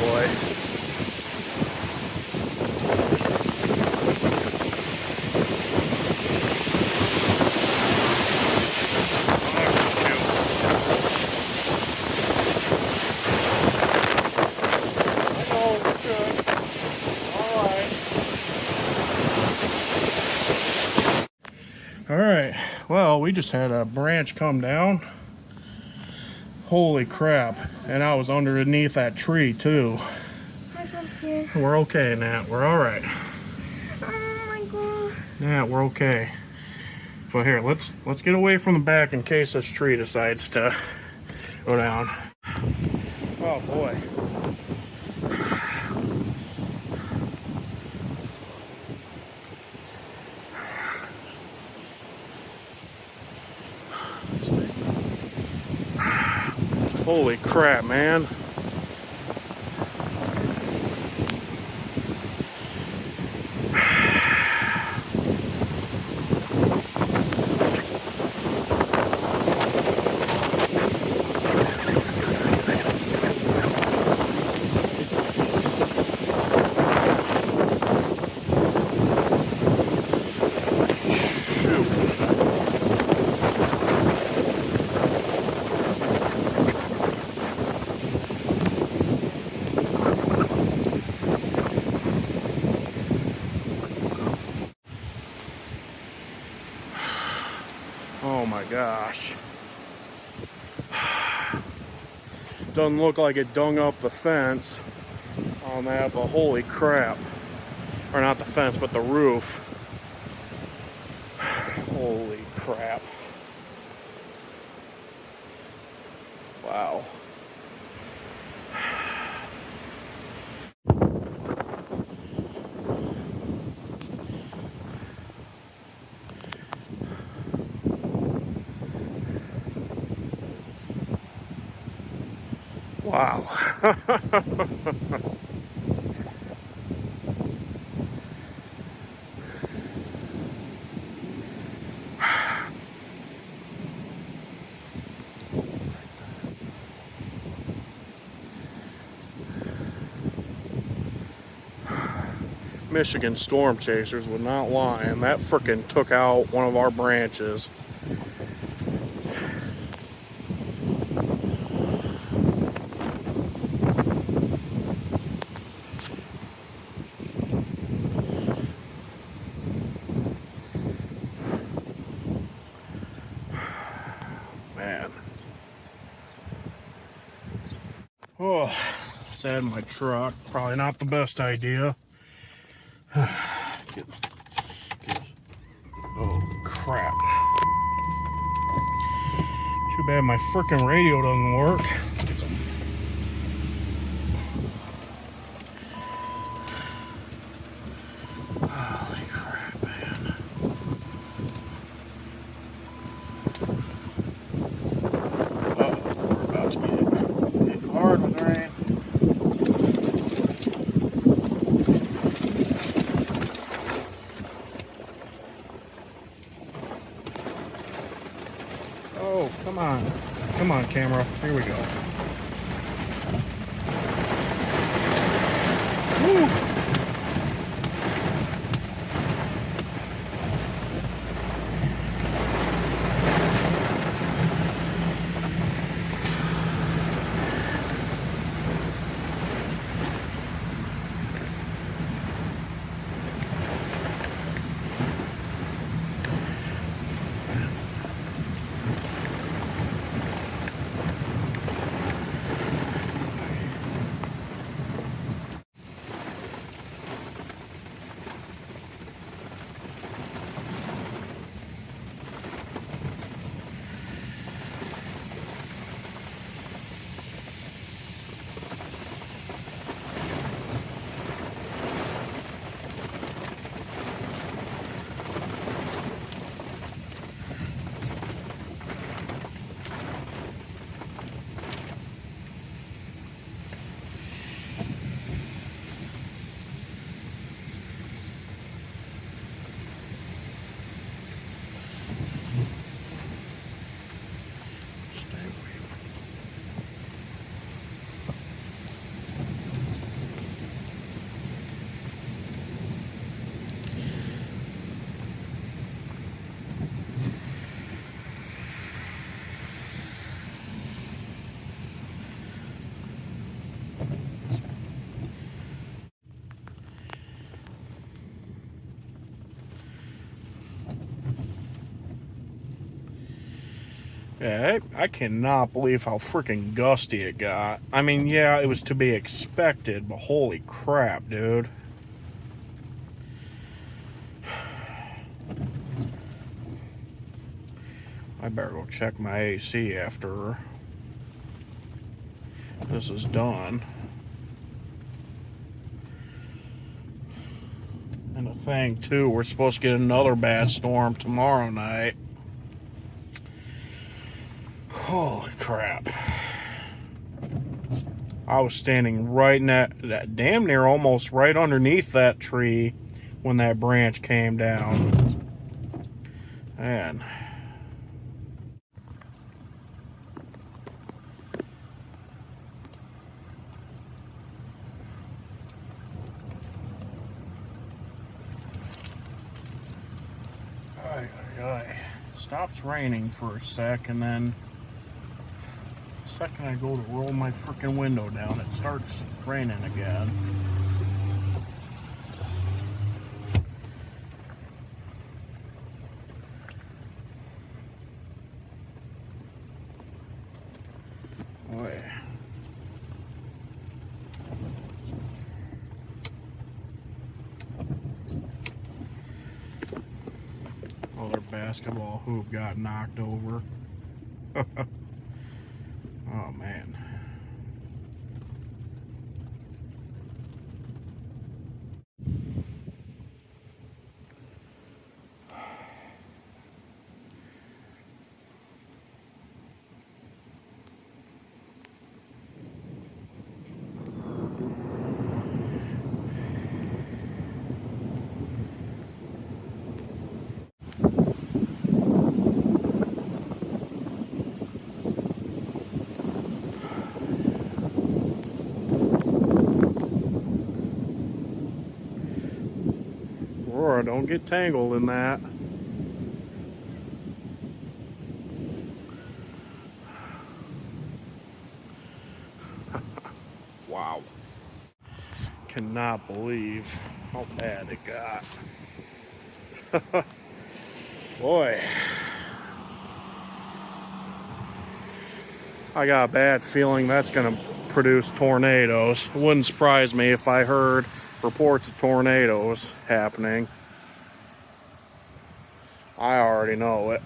boy. Alright, well, we just had a branch come down. Holy crap. And I was underneath that tree, too. I'm scared. We're okay, Nat. We're alright. Oh my god. Nat, we're okay. But here, let's get away from the back in case this tree decides to go down. Oh, boy. Holy crap, man. Oh my gosh. Doesn't look like it dung up the fence on that, but holy crap. Or not the fence, but the roof. Holy crap. Wow. Wow. Michigan storm chasers would not lie, and that frickin' took out one of our branches. Man. Oh, sad my truck. Probably not the best idea. Oh, crap. Too bad my frickin' radio doesn't work. Holy crap, man. Uh-oh, we're about to get hit hard with rain. Oh, come on. Come on, camera. Here we go. Woo! Yeah, I cannot believe how freaking gusty it got. I mean, yeah, it was to be expected, but holy crap, dude. I better go check my AC after this is done. And the thing, too, we're supposed to get another bad storm tomorrow night. Holy crap. I was standing right in that damn near almost right underneath that tree when that branch came down. Man. Stops raining for a sec, and then the second I go to roll my freaking window down, it starts raining again. Boy. Their basketball hoop got knocked over. Oh man. Aurora, don't get tangled in that. Wow. Cannot believe how bad it got. Boy. I got a bad feeling that's going to produce tornadoes. It wouldn't surprise me if I heard reports of tornadoes happening. I already know it.